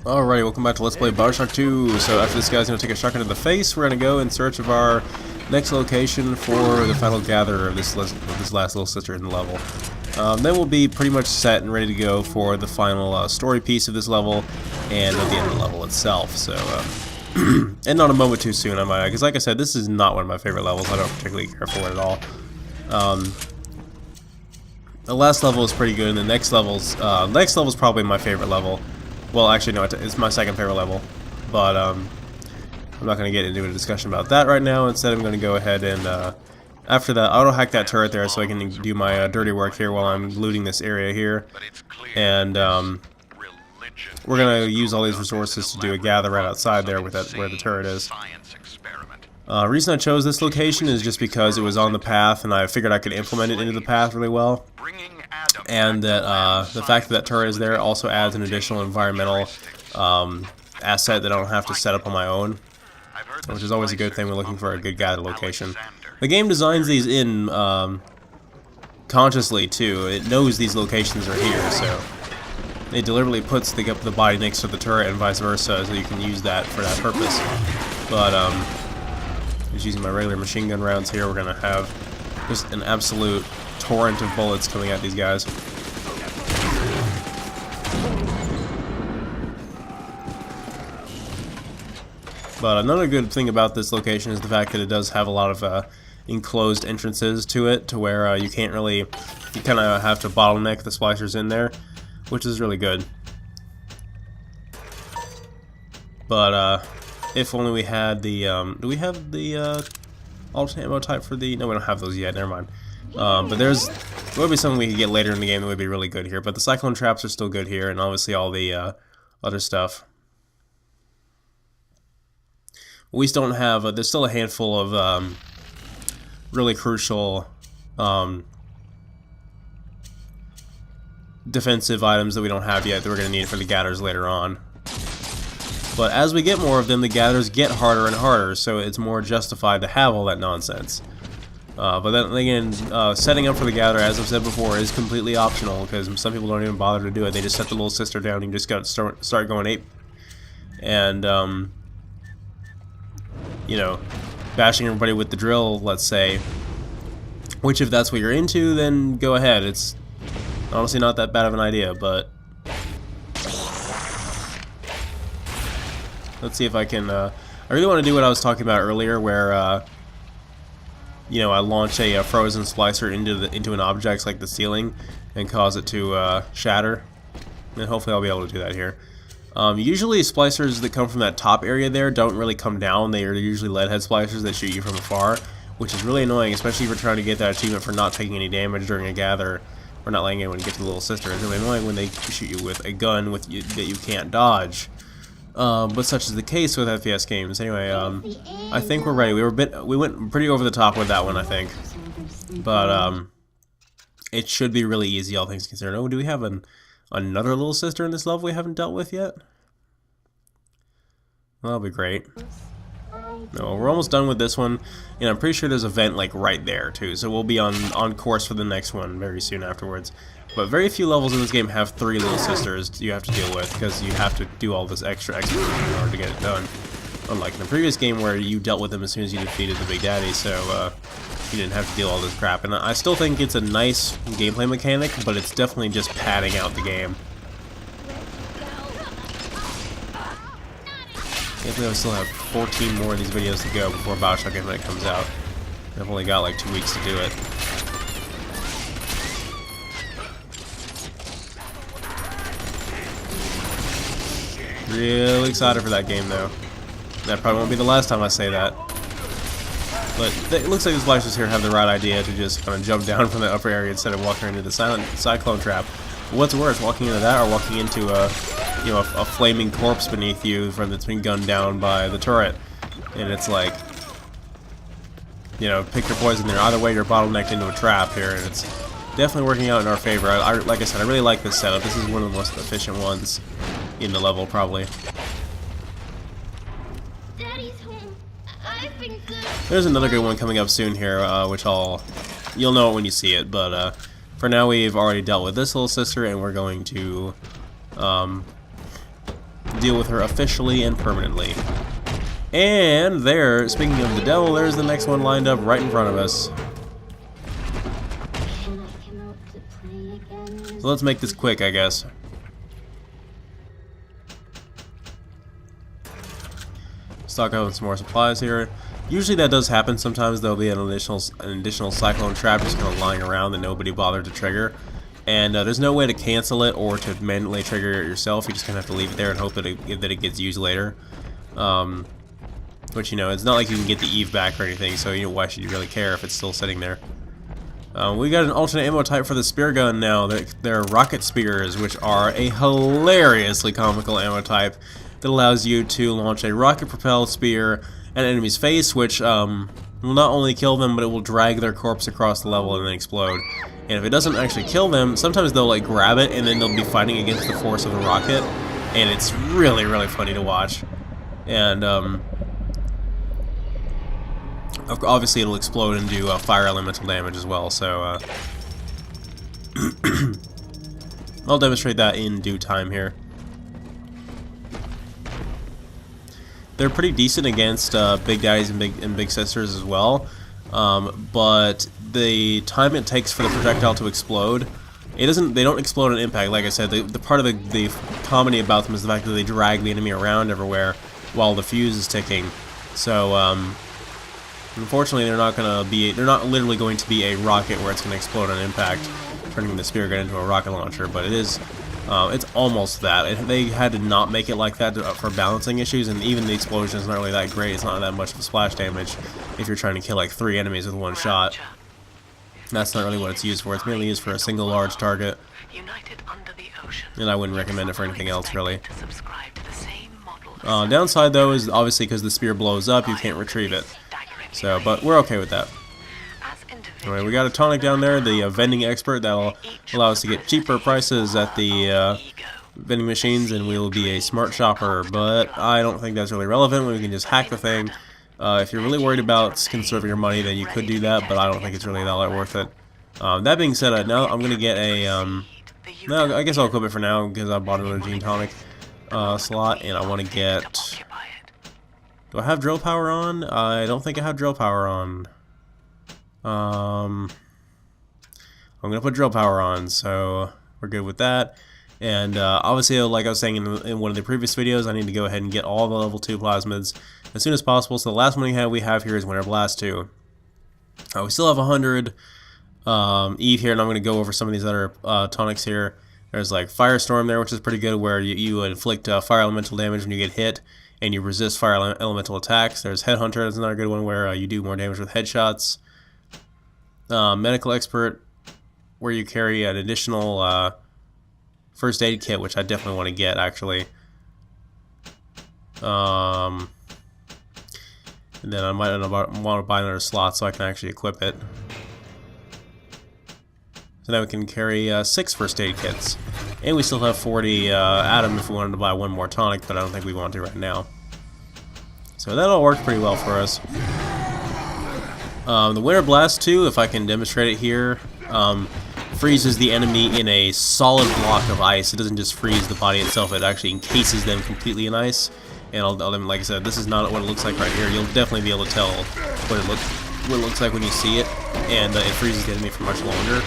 Alrighty, welcome back to Let's Play Bioshock 2. So after this guy's going to take a shotgun to the face, we're going to go in search of our next location for the final gatherer of this last little sister in the level. Then we'll be pretty much set and ready to go for the final story piece of this level and at the end of the level itself. So, and not a moment too soon, I might add, because like I said, this is not one of my favorite levels. I don't particularly care for it at all. The last level is pretty good, and the next level's probably my favorite level. Well, actually, no, it's my second favorite level, but I'm not going to get into a discussion about that right now. Instead, I'm going to go ahead and, after that, auto-hack that turret there so I can do my dirty work here while I'm looting this area here. And we're going to use all these resources to do a gather right outside there with where the turret is. Reason I chose this location is just because it was on the path, and I figured I could implement it into the path really well. And that the fact that turret is there also adds an additional environmental asset that I don't have to set up on my own, which is always a good thing when looking for a good gather location. The game designs these in consciously too. It knows these locations are here, so it deliberately puts the body next to the turret and vice versa, so you can use that for that purpose. But just using my regular machine gun rounds here, we're gonna have just an absolute torrent of bullets coming at these guys. But another good thing about this location is the fact that it does have a lot of enclosed entrances to it, to where you kind of have to bottleneck the splicers in there, which is really good. But if only we had the do we have the alternate ammo type for the? No, we don't have those yet. Never mind. But there would be something we could get later in the game that would be really good here. But the cyclone traps are still good here, and obviously all the other stuff. We still don't have. There's still a handful of really crucial defensive items that we don't have yet that we're going to need for the gatherers later on. But as we get more of them, the gatherers get harder and harder, so it's more justified to have all that nonsense. But then again, setting up for the gather, as I've said before, is completely optional, because some people don't even bother to do it. They just set the little sister down and you just got to start going ape. And, you know, bashing everybody with the drill, let's say. Which, if that's what you're into, then go ahead. It's honestly not that bad of an idea, but let's see if I can, I really want to do what I was talking about earlier, where, you know, I launch a frozen splicer into an object like the ceiling and cause it to shatter. And hopefully I'll be able to do that here. Usually splicers that come from that top area there don't really come down. They are usually lead head splicers that shoot you from afar, which is really annoying, especially if you're trying to get that achievement for not taking any damage during a gather or not letting anyone get to the little sister. It's really annoying when they shoot you with a gun that you can't dodge. But such is the case with FPS games. Anyway, I think we're ready. We went pretty over the top with that one, I think. But it should be really easy, all things considered. Oh, do we have another little sister in this level we haven't dealt with yet? Well, that'll be great. No, we're almost done with this one, and I'm pretty sure there's a vent like right there too. So we'll be on course for the next one very soon afterwards. But very few levels in this game have 3 little sisters you have to deal with, because you have to do all this extra exposition in order to get it done. Unlike in the previous game where you dealt with them as soon as you defeated the Big Daddy, so you didn't have to deal with all this crap. And I still think it's a nice gameplay mechanic, but it's definitely just padding out the game. I believe I still have 14 more of these videos to go before Bioshock Infinite comes out. I've only got like 2 weeks to do it. Really excited for that game, though. That probably won't be the last time I say that. But it looks like the splicers here have the right idea to just kind of jump down from the upper area instead of walking into the cyclone trap. But what's worse, walking into that or walking into a flaming corpse beneath you that's been gunned down by the turret? And it's like, you know, pick your poison there. Either way, you're bottlenecked into a trap here, and it's definitely working out in our favor. Like I said, I really like this setup. This is one of the most efficient ones in the level, probably. Daddy's home. I've been good. There's another good one coming up soon here, which you'll know it when you see it. But for now, we've already dealt with this little sister, and we're going to deal with her officially and permanently. And there, speaking of the devil, there's the next one lined up right in front of us. So let's make this quick, I guess. Stock up on some more supplies here. Usually that does happen. Sometimes there'll be an additional cyclone trap just kind of lying around that nobody bothered to trigger. And there's no way to cancel it or to manually trigger it yourself. You're just going to have to leave it there and hope that it gets used later. Which, you know, it's not like you can get the Eve back or anything, so, you know, why should you really care if it's still sitting there? We got an alternate ammo type for the spear gun now. They're rocket spears, which are a hilariously comical ammo type that allows you to launch a rocket-propelled spear at an enemy's face, which will not only kill them, but it will drag their corpse across the level and then explode. And if it doesn't actually kill them, sometimes they'll like grab it and then they'll be fighting against the force of the rocket, and it's really, really funny to watch. And obviously it'll explode and do fire elemental damage as well, so I'll demonstrate that in due time here. They're pretty decent against big daddies and big sisters as well, but the time it takes for the projectile to explode, they don't explode on impact. Like I said, the part of the comedy about them is the fact that they drag the enemy around everywhere while the fuse is ticking. So unfortunately, they're not literally going to be a rocket where it's going to explode on impact, turning the spear gun into a rocket launcher, but it is. It's almost that. They had to not make it like that for balancing issues, and even the explosion is not really that great. It's not that much of a splash damage if you're trying to kill like 3 enemies with one shot. That's not really what it's used for. It's mainly used for a single large target, and I wouldn't recommend it for anything else really. Downside though is obviously because the spear blows up, you can't retrieve it. So, but we're okay with that. Anyway, we got a tonic down there, the vending expert, that'll allow us to get cheaper prices at the vending machines, and we will be a smart shopper, but I don't think that's really relevant when we can just hack the thing. If you're really worried about conserving your money, then you could do that, but I don't think it's really all that worth it. That being said, now I'm going to get a, no, I guess I'll equip it for now, because I bought another gene tonic slot, and I want to get, do I have drill power on? I don't think I have drill power on. I'm gonna put drill power on, so we're good with that. And obviously, like I was saying in one of the previous videos, I need to go ahead and get all the level 2 plasmids as soon as possible. So the last one we have here is Winter Blast 2. We still have 100 Eve here, and I'm gonna go over some of these other tonics here. There's like Firestorm there, which is pretty good, where you inflict fire elemental damage when you get hit, and you resist fire elemental attacks. There's Headhunter, that's another good one, where you do more damage with headshots. Medical Expert, where you carry an additional first aid kit, which I definitely want to get, actually. And then I might want to buy another slot so I can actually equip it. So now we can carry 6 first aid kits. And we still have 40 Atom if we wanted to buy one more tonic, but I don't think we want to right now. So that all worked pretty well for us. The Winter Blast 2, if I can demonstrate it here, freezes the enemy in a solid block of ice. It doesn't just freeze the body itself, it actually encases them completely in ice. And like I said, this is not what it looks like right here. You'll definitely be able to tell what it looks like when you see it, and it freezes the enemy for much longer.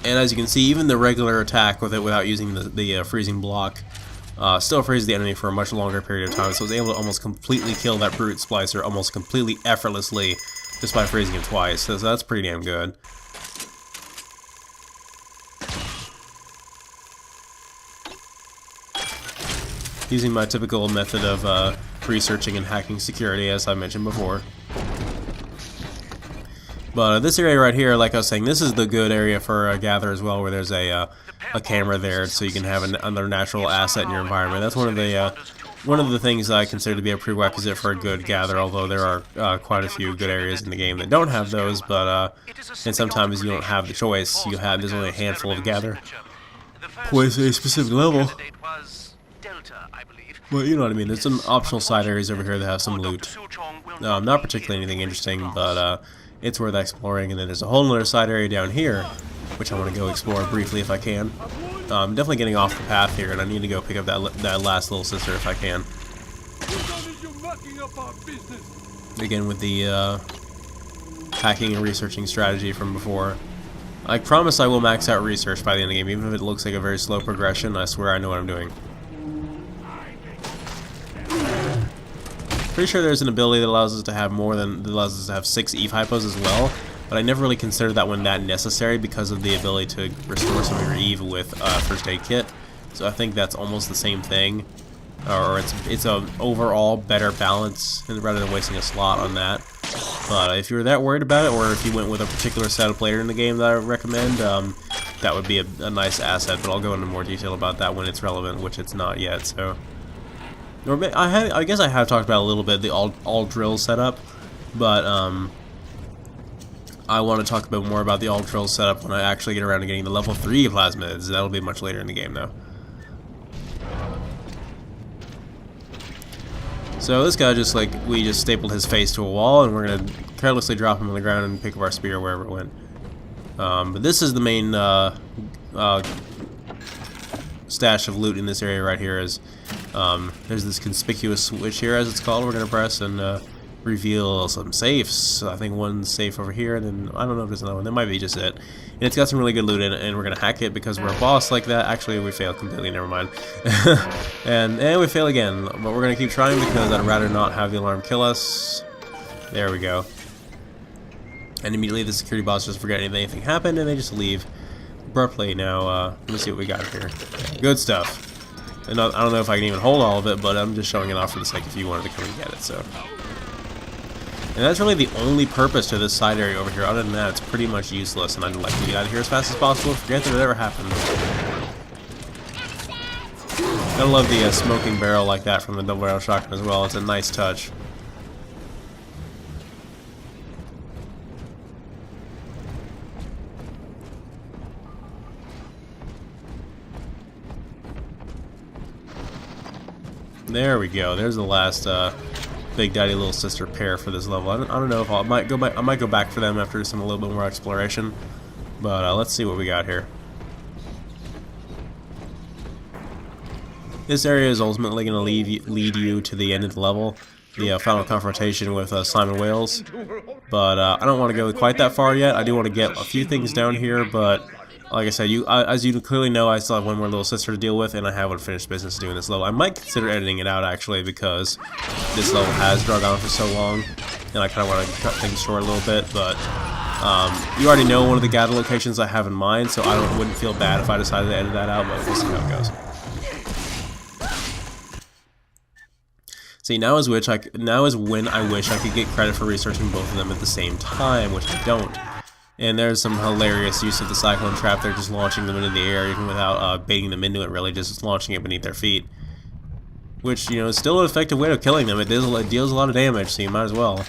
And as you can see, even the regular attack with it without using the freezing block still freezes the enemy for a much longer period of time, so it's able to almost completely kill that brute splicer almost completely effortlessly just by freezing it twice, so that's pretty damn good. Using my typical method of researching and hacking security, as I mentioned before. But this area right here, like I was saying, this is the good area for a gather as well, where there's a camera there, so you can have another natural asset in your environment. That's one of the things I consider to be a prerequisite for a good gather. Although there are quite a few good areas in the game that don't have those, but and sometimes you don't have the choice. There's only a handful of gather with a specific level. Well, you know what I mean. There's some optional side areas over here that have some loot. Not particularly anything interesting, but it's worth exploring. And then there's a whole other side area down here which I want to go explore briefly if I can. I'm definitely getting off the path here, and I need to go pick up that last little sister if I can. Again, with the hacking and researching strategy from before. I promise I will max out research by the end of the game, even if it looks like a very slow progression. I swear I know what I'm doing. Pretty sure there's an ability that allows us to have 6 Eve hypos as well, but I never really considered that one that necessary because of the ability to restore some of your Eve with first aid kit. So I think that's almost the same thing, or it's a overall better balance rather than wasting a slot on that. But if you were that worried about it, or if you went with a particular setup later in the game that I recommend, that would be a nice asset. But I'll go into more detail about that when it's relevant, which it's not yet. So, I guess I have talked about a little bit the all drill setup, but I want to talk a bit more about the all drill setup when I actually get around to getting the level 3 plasmids. That'll be much later in the game, though. So this guy we just stapled his face to a wall, and we're gonna carelessly drop him on the ground and pick up our spear wherever it went. But this is the main stash of loot in this area right here. There's this conspicuous switch here, as it's called. We're gonna press and reveal some safes. I think one safe over here, and then I don't know if there's another one. That might be just it. And it's got some really good loot in it, and we're gonna hack it because we're a boss like that. Actually, we failed completely. Never mind. and we fail again, but we're gonna keep trying because I'd rather not have the alarm kill us. There we go. And immediately the security boss just forget anything happened, and they just leave abruptly. Now, let me see what we got here. Good stuff. And I don't know if I can even hold all of it, but I'm just showing it off for the sake if you wanted to come and get it. So. And that's really the only purpose to this side area over here. Other than that, it's pretty much useless, and I'd like to get out of here as fast as possible. Forget that it ever happened. I love the smoking barrel like that from the double barrel shotgun as well. It's a nice touch. There we go. There's the last Big Daddy Little Sister pair for this level. I don't know if I might go back for them after a little bit more exploration, but let's see what we got here. This area is ultimately going to lead you to the end of the level, the final confrontation with Simon Wales. But I don't want to go quite that far yet. I do want to get a few things down here, but like I said, as you clearly know, I still have one more little sister to deal with, and I have unfinished business doing this level. I might consider editing it out, actually, because this level has dragged on for so long, and I kind of want to cut things short a little bit, but you already know one of the gather locations I have in mind, so I wouldn't feel bad if I decided to edit that out, but we'll see how it goes. See, now is when I wish I could get credit for researching both of them at the same time, which I don't. And there's some hilarious use of the cyclone trap. They're just launching them into the air, even without baiting them into it, really, just launching it beneath their feet. Which, you know, is still an effective way of killing them. It deals a lot of damage, so you might as well.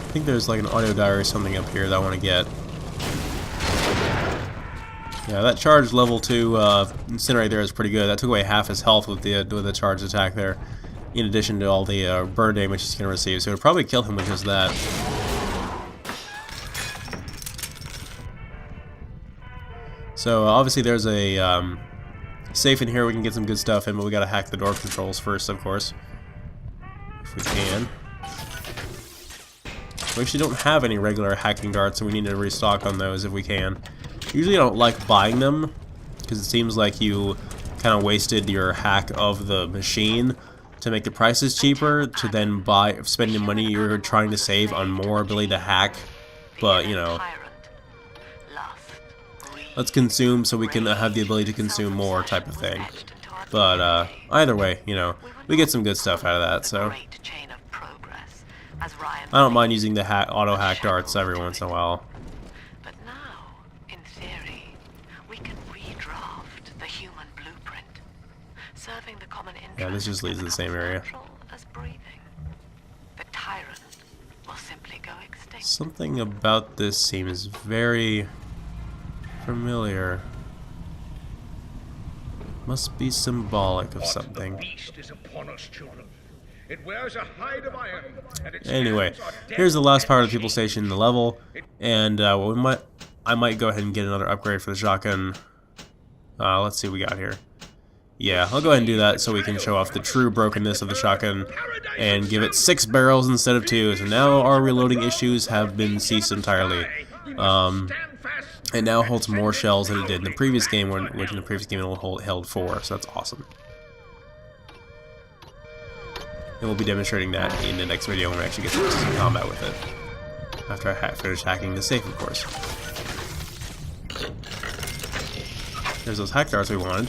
I think there's like an audio diary or something up here that I want to get. Yeah, that charged level 2 incinerate there is pretty good. That took away half his health with the charged attack there, in addition to all the burn damage he's going to receive. So it would probably kill him with just that. So obviously there's a safe in here. We can get some good stuff in, but we got to hack the door controls first, of course, if we can. We actually don't have any regular hacking darts, so we need to restock on those if we can. Usually I don't like buying them, because it seems like you kind of wasted your hack of the machine to make the prices cheaper, to then spend the money you're trying to save on more ability to hack. But, you know, let's consume so we can have the ability to consume more type of thing. But either way, you know, we get some good stuff out of that, so I don't mind using the auto hack darts every once in a while. But now, in theory, we can redraft the human blueprint, serving the common interest. Yeah, this just leads to the same area. As breathing. The tyrant will simply go extinct. Something about this seems very familiar. Must be symbolic of something. The beast is upon us, children. It wears a hide of iron, and its Anyway, hands are here's the last part of the deadly people station in the level, and I might go ahead and get another upgrade for the shotgun. Let's see what we got here. Yeah, I'll go ahead and do that so we can show off the true brokenness of the shotgun and give it 6 barrels instead of 2. So now our reloading issues have been ceased entirely. It now holds more shells than it did in the previous game, which in the previous game it held 4, so that's awesome. And we'll be demonstrating that in the next video when we actually get to some combat with it. After I finish hacking the safe, of course. There's those hack darts we wanted.